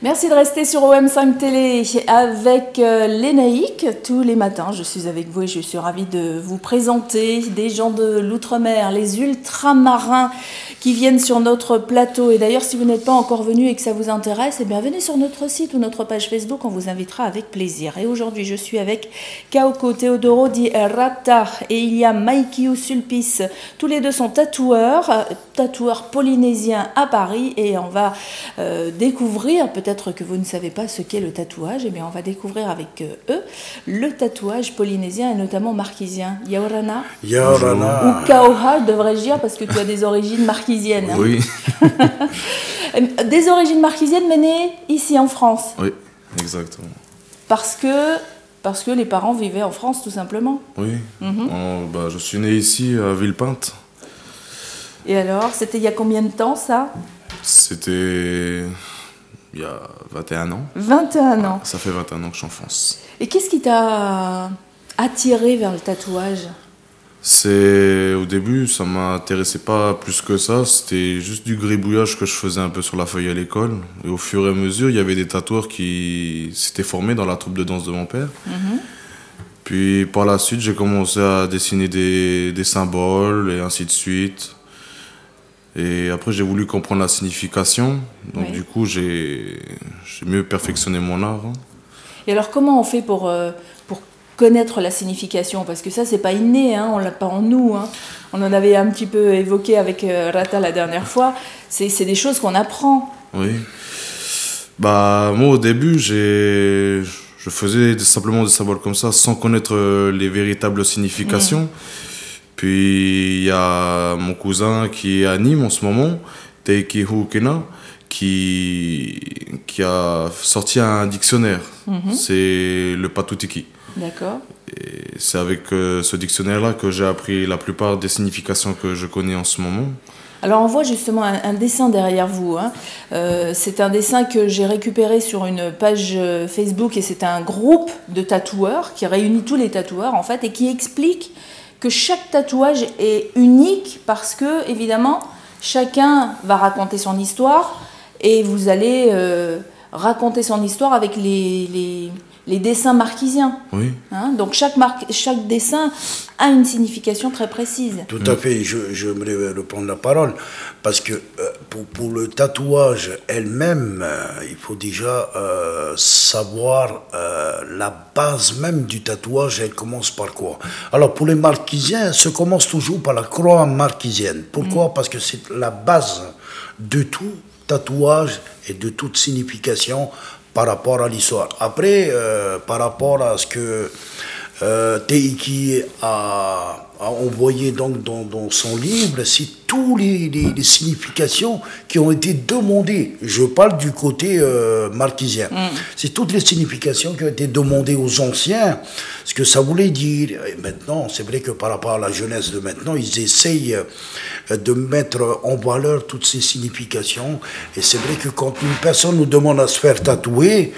Merci de rester sur OM5 Télé avec Lénaïque. Tous les matins, je suis avec vous et je suis ravie de vous présenter des gens de l'outre-mer, les ultramarins qui viennent sur notre plateau. Et d'ailleurs, si vous n'êtes pas encore venu et que ça vous intéresse, eh bien, venez sur notre site ou notre page Facebook, on vous invitera avec plaisir. Et aujourd'hui, je suis avec Kaoko Teodoro Di Rata et il y a Maikiu Sulpice. Tous les deux sont tatoueurs polynésiens à Paris et on va découvrir, peut-être que vous ne savez pas ce qu'est le tatouage, eh bien on va découvrir avec eux le tatouage polynésien et notamment marquisien. Yaorana. Ou Kaoha, devrais-je dire, parce que tu as des origines marquisiennes. Hein. Oui. Des origines marquisiennes, mais nées ici en France. Oui, exactement. Parce que les parents vivaient en France, tout simplement. Oui. Je suis né ici, à Villepinte. Et alors, c'était il y a combien de temps, ça? C'était il y a 21 ans. 21 ans. Ça fait 21 ans que je suis en France. Et qu'est-ce qui t'a attiré vers le tatouage? Au début, ça m'intéressait pas plus que ça. C'était juste du gribouillage que je faisais un peu sur la feuille à l'école. Et au fur et à mesure, il y avait des tatoueurs qui s'étaient formés dans la troupe de danse de mon père. Puis par la suite, j'ai commencé à dessiner des symboles et ainsi de suite. Et après, j'ai voulu comprendre la signification. Donc du coup, j'ai mieux perfectionné mon art. Hein. Et alors, comment on fait pour connaître la signification? Parce que ça, c'est pas inné, hein, on l'a pas en nous. Hein. On en avait un petit peu évoqué avec Rata la dernière fois. C'est des choses qu'on apprend. Oui. Moi, au début, je faisais simplement des symboles comme ça, sans connaître les véritables significations. Puis il y a mon cousin qui est à Nîmes en ce moment, Teiki Hukena, qui a sorti un dictionnaire. C'est le Patutiki. D'accord. Et c'est avec ce dictionnaire-là que j'ai appris la plupart des significations que je connais en ce moment. Alors on voit justement un dessin derrière vous. Hein. C'est un dessin que j'ai récupéré sur une page Facebook et c'est un groupe de tatoueurs qui réunit tous les tatoueurs en fait et qui explique que chaque tatouage est unique parce que, évidemment, chacun va raconter son histoire et vous allez raconter son histoire avec les dessins marquisiens. Oui. Hein, donc chaque dessin a une signification très précise. Tout à fait, j'aimerais reprendre la parole parce que pour le tatouage elle-même, il faut déjà savoir la base même du tatouage, elle commence par quoi? Alors pour les marquisiens, ça commence toujours par la croix marquisienne. Pourquoi? Parce que c'est la base de tout tatouage et de toute signification par rapport à l'histoire. Après, par rapport à ce que Teiki a envoyé donc dans son livre, c'est toutes les significations qui ont été demandées. Je parle du côté marquisien. C'est toutes les significations qui ont été demandées aux anciens, ce que ça voulait dire. Et maintenant, c'est vrai que par rapport à la jeunesse de maintenant, ils essayent de mettre en valeur toutes ces significations. Et c'est vrai que quand une personne nous demande à se faire tatouer,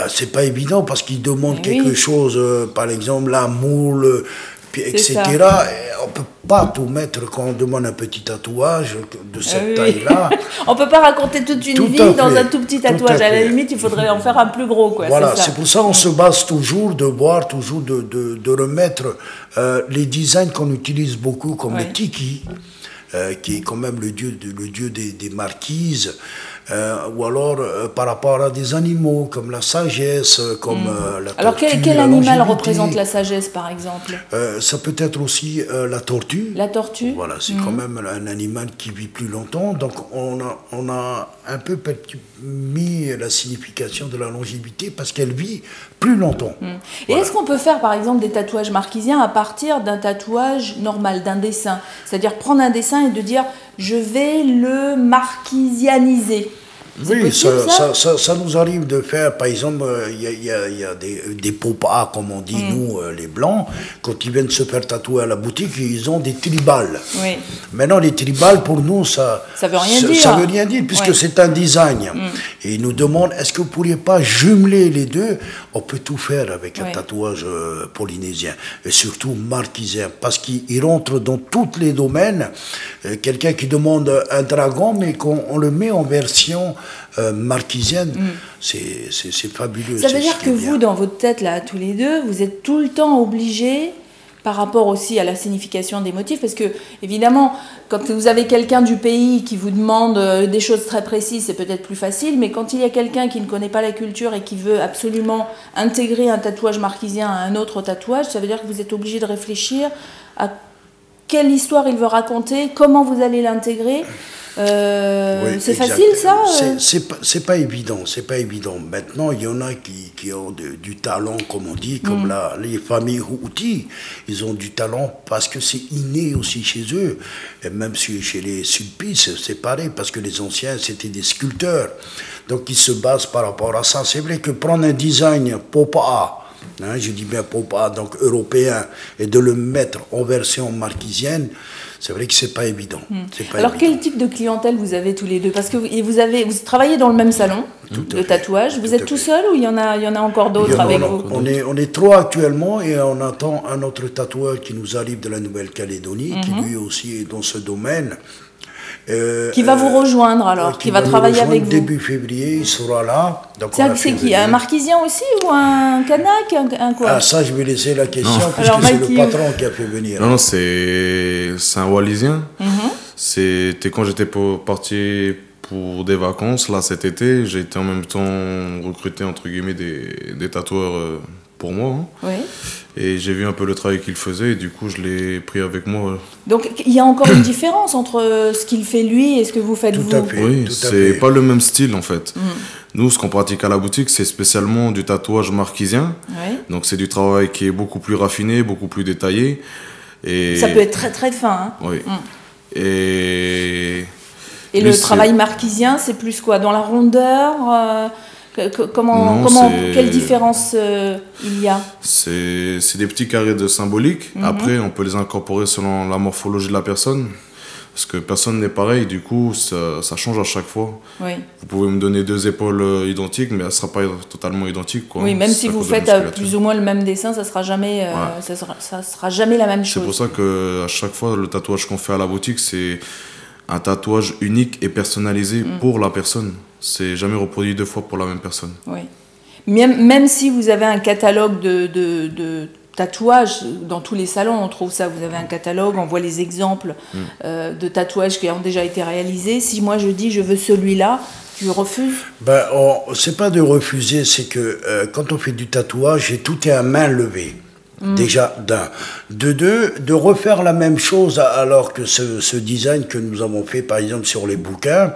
c'est pas évident parce qu'il demande quelque chose, par exemple la moule, etc. On peut pas tout mettre quand on demande un petit tatouage de cette taille-là. On peut pas raconter toute une vie dans un tout petit tatouage. À la limite, il faudrait en faire un plus gros, quoi. Voilà, c'est pour ça qu'on se base toujours de voir, toujours de remettre les designs qu'on utilise beaucoup, comme le tiki, qui est quand même le dieu des marquises. Ou alors par rapport à des animaux comme la sagesse, comme la tortue. Alors quel animal représente la sagesse par exemple? Ça peut être aussi la tortue. La tortue. Voilà, c'est quand même un animal qui vit plus longtemps. Donc on a un peu mis la signification de la longévité parce qu'elle vit plus longtemps. Et est-ce qu'on peut faire par exemple des tatouages marquisiens à partir d'un tatouage normal, d'un dessin? C'est-à-dire prendre un dessin et de dire je vais le marquisianiser. Oui, ça nous arrive de faire, par exemple, il y a des popas, comme on dit nous, les blancs, quand ils viennent se faire tatouer à la boutique, ils ont des tribales. Oui. Maintenant, les tribales, pour nous, ça veut rien dire. Ça veut rien dire, puisque c'est un design. Et ils nous demandent, est-ce que vous ne pourriez pas jumeler les deux? On peut tout faire avec un tatouage polynésien, et surtout marquisien, parce qu'il rentre dans tous les domaines. Quelqu'un qui demande un dragon, mais qu'on le met en version marquisienne, c'est fabuleux. Ça veut dire que vous, dans votre tête, là, tous les deux, vous êtes tout le temps obligés, par rapport aussi à la signification des motifs, parce que, évidemment, quand vous avez quelqu'un du pays qui vous demande des choses très précises, c'est peut-être plus facile, mais quand il y a quelqu'un qui ne connaît pas la culture et qui veut absolument intégrer un tatouage marquisien à un autre tatouage, ça veut dire que vous êtes obligé de réfléchir à quelle histoire il veut raconter, comment vous allez l'intégrer. Oui, c'est exact. facile, ça C'est pas évident, c'est pas évident. Maintenant, il y en a qui ont du talent, comme on dit, comme les familles Houthi, ils ont du talent parce que c'est inné aussi chez eux. Et même chez les Sulpices, c'est pareil, parce que les anciens, c'était des sculpteurs. Donc, ils se basent par rapport à ça. C'est vrai que prendre un design Popa, je dis bien Popa, donc européen, et de le mettre en version marquisienne, c'est vrai que c'est pas évident. Alors, quel type de clientèle vous avez tous les deux? Parce que vous travaillez dans le même salon de tatouage. Vous êtes tout seul ou il y en a encore d'autres avec vous? On est trois actuellement et on attend un autre tatoueur qui nous arrive de la Nouvelle-Calédonie, qui lui aussi est dans ce domaine. Qui va vous rejoindre alors, qui va travailler avec vous. Début février, il sera là. C'est qui? Un marquisien aussi ou un kanak, un quoi? Ah, ça, je vais laisser la question, puisque c'est le patron qui a fait venir. Non, c'est un Wallisien. C'était quand j'étais parti pour des vacances, là, cet été. J'ai été en même temps recruté, entre guillemets, des tatoueurs pour moi. Oui. Et j'ai vu un peu le travail qu'il faisait et du coup je l'ai pris avec moi. Donc il y a encore une différence entre ce qu'il fait lui et ce que vous faites vous? Tout à fait. Oui, c'est pas le même style en fait. Nous, ce qu'on pratique à la boutique, c'est spécialement du tatouage marquisien. Oui. Donc c'est du travail qui est beaucoup plus raffiné, beaucoup plus détaillé. Et ça peut être très très fin. Oui. Et le travail marquisien, c'est plus quoi? Dans la rondeur quelle différence il y a? C'est des petits carrés de symbolique. Après, on peut les incorporer selon la morphologie de la personne. Parce que personne n'est pareil, du coup, ça change à chaque fois. Oui. Vous pouvez me donner 2 épaules identiques, mais elles ne seront pas totalement identiques, quoi. Oui, même si vous faites plus ou moins le même dessin, ça ne sera jamais, ça sera jamais la même chose. C'est pour ça qu'à chaque fois, le tatouage qu'on fait à la boutique, c'est un tatouage unique et personnalisé pour la personne. C'est jamais reproduit 2 fois pour la même personne. Oui. Même si vous avez un catalogue de tatouages, dans tous les salons on trouve ça, vous avez un catalogue, on voit les exemples de tatouages qui ont déjà été réalisés. Si moi je dis je veux celui-là, tu refuses? C'est pas de refuser, c'est que quand on fait du tatouage, tout est à main levée. Déjà, d'un. De deux, de refaire la même chose alors que ce design que nous avons fait, par exemple, sur les bouquins,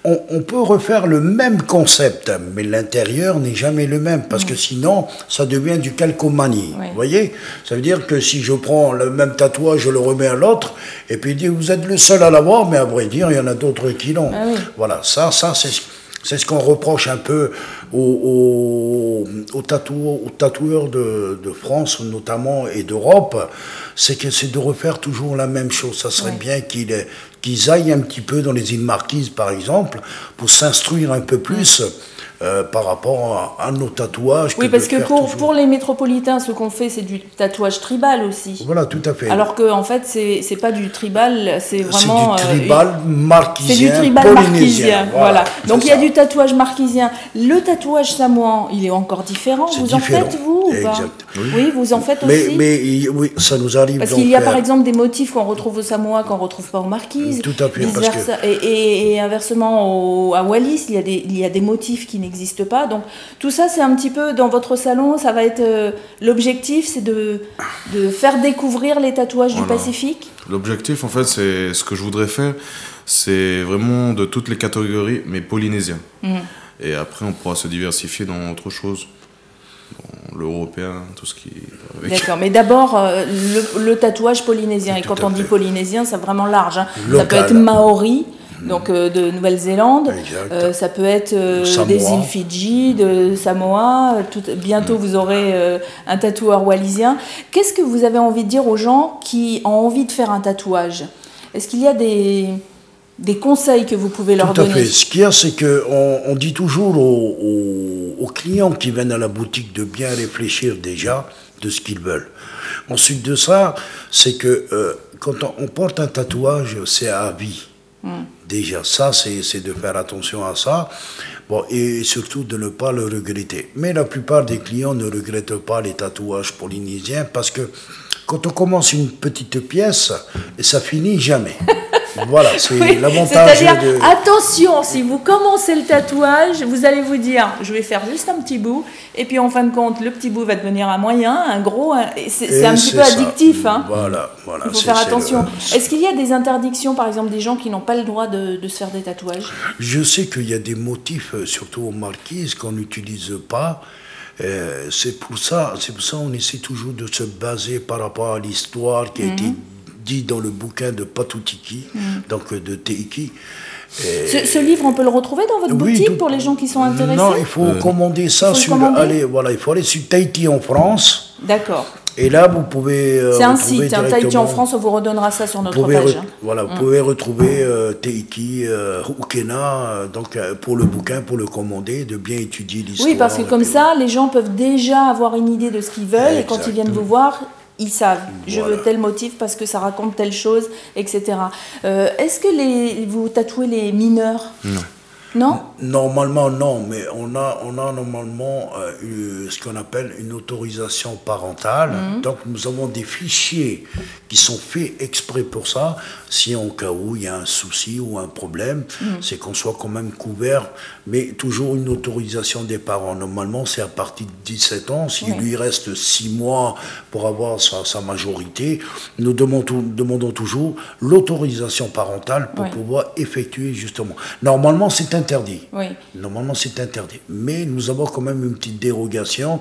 on peut refaire le même concept, mais l'intérieur n'est jamais le même, parce que sinon, ça devient du calcomanie. Vous voyez? Ça veut dire que si je prends le même tatouage, je le remets à l'autre, et puis il dit, vous êtes le seul à l'avoir, mais à vrai dire, il y en a d'autres qui l'ont. Voilà, ça c'est ce qu'on reproche un peu aux tatoueurs de France notamment et d'Europe, c'est de refaire toujours la même chose. Ça serait bien qu'ils aillent un petit peu dans les îles Marquises, par exemple, pour s'instruire un peu plus par rapport à nos tatouages. Oui, parce que pour les métropolitains, ce qu'on fait, c'est du tatouage tribal aussi. Voilà, tout à fait. Alors qu'en fait, c'est pas du tribal, c'est vraiment... C'est du tribal marquisien, c'est du tribal marquisien, voilà. Donc il y a du tatouage marquisien. Le tatouage samoan, il est encore différent. Vous en faites, vous, ou pas? Oui, vous en faites aussi. Mais oui, ça nous arrive. Parce qu'il y a par exemple des motifs qu'on retrouve au Samoa qu'on ne retrouve pas aux Marquises. Tout à fait. Et inversement, à Wallis, il y a des motifs qui n'existent pas. Donc tout ça, c'est un petit peu dans votre salon, ça va être l'objectif, c'est de faire découvrir les tatouages du Pacifique. L'objectif, en fait, c'est ce que je voudrais faire, c'est vraiment de toutes les catégories, mais polynésiens. Et après, on pourra se diversifier dans autre chose. L'européen, tout ce qui est avec. D'accord, mais d'abord le tatouage polynésien. Et quand on dit polynésien, c'est vraiment large. Ça peut être maori, donc de Nouvelle-Zélande. Ça peut être des îles Fidji, de Samoa. Bientôt, vous aurez un tatoueur wallisien. Qu'est-ce que vous avez envie de dire aux gens qui ont envie de faire un tatouage? Est-ce qu'il y a des conseils que vous pouvez leur donner? Tout à fait. Ce qu'il y a, c'est qu'on dit toujours aux clients qui viennent à la boutique de bien réfléchir déjà de ce qu'ils veulent. Ensuite de ça, c'est que quand on porte un tatouage, c'est à vie. Déjà, ça, c'est de faire attention à ça. Bon, et surtout de ne pas le regretter. Mais la plupart des clients ne regrettent pas les tatouages polynésiens parce que quand on commence une petite pièce, ça finit jamais. Voilà, c'est Oui, l'avantage c'est-à-dire, attention, si vous commencez le tatouage, vous allez vous dire, je vais faire juste un petit bout, et puis en fin de compte, le petit bout va devenir un moyen, un gros, c'est un petit peu addictif. Hein. Voilà. Il faut faire attention. Est-ce qu'il y a des interdictions, par exemple, des gens qui n'ont pas le droit de se faire des tatouages? Je sais qu'il y a des motifs, surtout aux marquises, qu'on n'utilise pas. C'est pour ça on essaie toujours de se baser par rapport à l'histoire qui a été dit dans le bouquin de Patuti, donc de Teiki. Ce livre, on peut le retrouver dans votre boutique pour les gens qui sont intéressés? Non, il faut commander ça il faut aller sur Tahiti en France. D'accord. Et là, vous pouvez. C'est un site, Tahiti en France, on vous redonnera ça sur notre page. Voilà, vous pouvez retrouver Teiki, Ukena, donc pour le bouquin, pour le commander, de bien étudier l'histoire. Oui, parce que comme ça, les gens peuvent déjà avoir une idée de ce qu'ils veulent, et quand ils viennent vous voir, ils savent, je veux tel motif parce que ça raconte telle chose, etc. Est-ce que vous tatouez les mineurs? Non. Non? Normalement, non, mais on a normalement ce qu'on appelle une autorisation parentale. Donc, nous avons des fichiers qui sont faits exprès pour ça. Si en cas où il y a un souci ou un problème, c'est qu'on soit quand même couvert, mais toujours une autorisation des parents. Normalement, c'est à partir de 17 ans. S'il lui reste 6 mois pour avoir sa majorité, nous demandons toujours l'autorisation parentale pour pouvoir effectuer justement. Normalement, c'est interdit. Oui. Normalement, c'est interdit. Mais nous avons quand même une petite dérogation.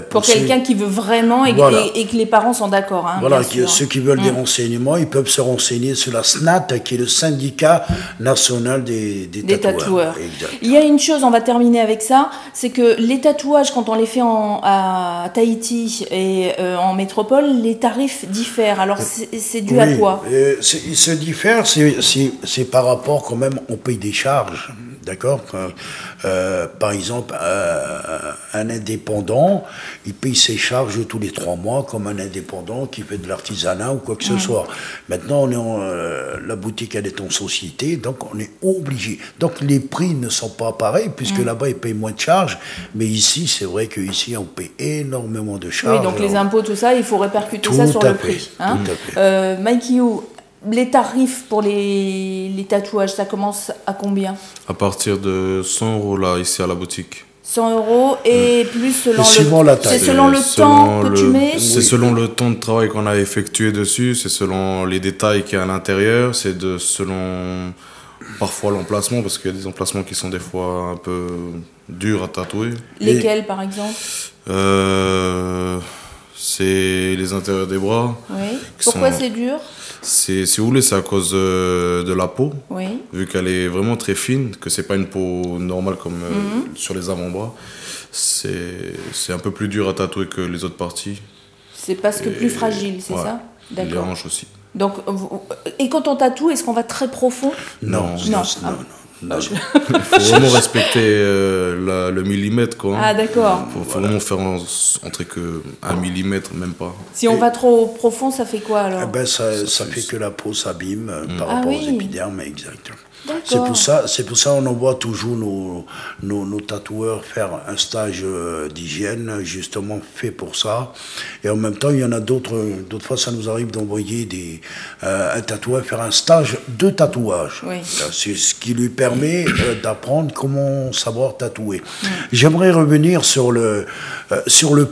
Pour quelqu'un qui veut vraiment et que les parents sont d'accord. Hein, voilà, ceux qui veulent des renseignements, ils peuvent se renseigner sur la SNAT, qui est le syndicat national des tatoueurs. Exact. Il y a une chose, on va terminer avec ça, c'est que les tatouages, quand on les fait à Tahiti et en métropole, les tarifs diffèrent. Alors, c'est dû à quoi? Ils se diffèrent, c'est par rapport quand même, on paye des charges. D'accord. Par exemple, un indépendant, il paye ses charges tous les 3 mois, comme un indépendant qui fait de l'artisanat ou quoi que ce soit. Maintenant, la boutique, elle est en société, donc on est obligé. Donc les prix ne sont pas pareils, puisque là-bas, ils payent moins de charges. Mais ici, c'est vrai qu'ici, on paye énormément de charges. Oui, donc les impôts, tout ça, il faut répercuter ça sur le prix. Hein. Tout à fait. Mikeyou, les tarifs pour les tatouages, ça commence à combien? À partir de 100 € là, ici à la boutique. 100 € et plus selon la taille. C'est selon le temps que tu mets? C'est selon le temps de travail qu'on a effectué dessus, c'est selon les détails qu'il y a à l'intérieur, c'est selon parfois l'emplacement, parce qu'il y a des emplacements qui sont des fois un peu durs à tatouer. Lesquels par exemple? C'est les intérieurs des bras. Oui. Pourquoi c'est dur? Si vous voulez, c'est à cause de la peau. Oui. Vu qu'elle est vraiment très fine, que c'est pas une peau normale comme sur les avant-bras. C'est un peu plus dur à tatouer que les autres parties. C'est parce que plus fragile, c'est ça? D'accord. Les hanches aussi. Donc, et quand on tatoue, est-ce qu'on va très profond? Non. Il faut vraiment respecter le millimètre, quoi. Ah, d'accord. Il faut vraiment faire entrer que 1 millimètre, même pas. Si on va trop profond, ça fait quoi alors? Ça fait que la peau s'abîme par rapport aux épidermes, exactement. C'est pour ça on envoie toujours nos tatoueurs faire un stage d'hygiène justement fait pour ça. Et en même temps, il y en a d'autres fois, ça nous arrive d'envoyer un tatoueur faire un stage de tatouage. Oui. C'est ce qui lui permet d'apprendre comment savoir tatouer. J'aimerais revenir sur le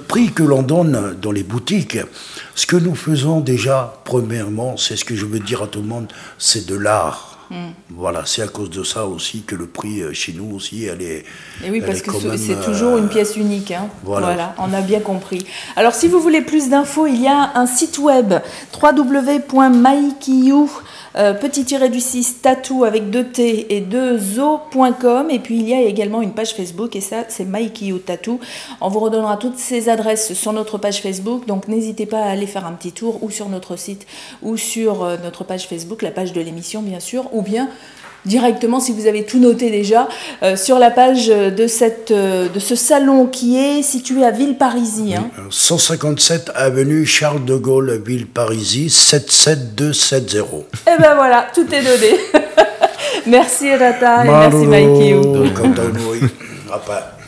prix que l'on donne dans les boutiques. Ce que nous faisons déjà, premièrement, c'est ce que je veux dire à tout le monde, c'est de l'art. Voilà, c'est à cause de ça aussi que le prix chez nous aussi, elle est. Et oui, parce que c'est toujours une pièce unique. Hein. Voilà, on a bien compris. Alors, si vous voulez plus d'infos, il y a un site web www.maikiu petit-du-6 tatou avec 2 T et 2 O.com, et puis il y a également une page Facebook, et ça c'est Maikiu Tattoo. On vous redonnera toutes ces adresses sur notre page Facebook, donc n'hésitez pas à aller faire un petit tour ou sur notre site ou sur notre page Facebook, la page de l'émission bien sûr, ou bien directement, si vous avez tout noté déjà, sur la page de ce salon qui est situé à Villeparisis. Hein. 157 avenue Charles de Gaulle, Villeparisis, 77270. Et ben voilà, tout est donné. Merci Rata et merci Mikey. Kantanoi. Apa.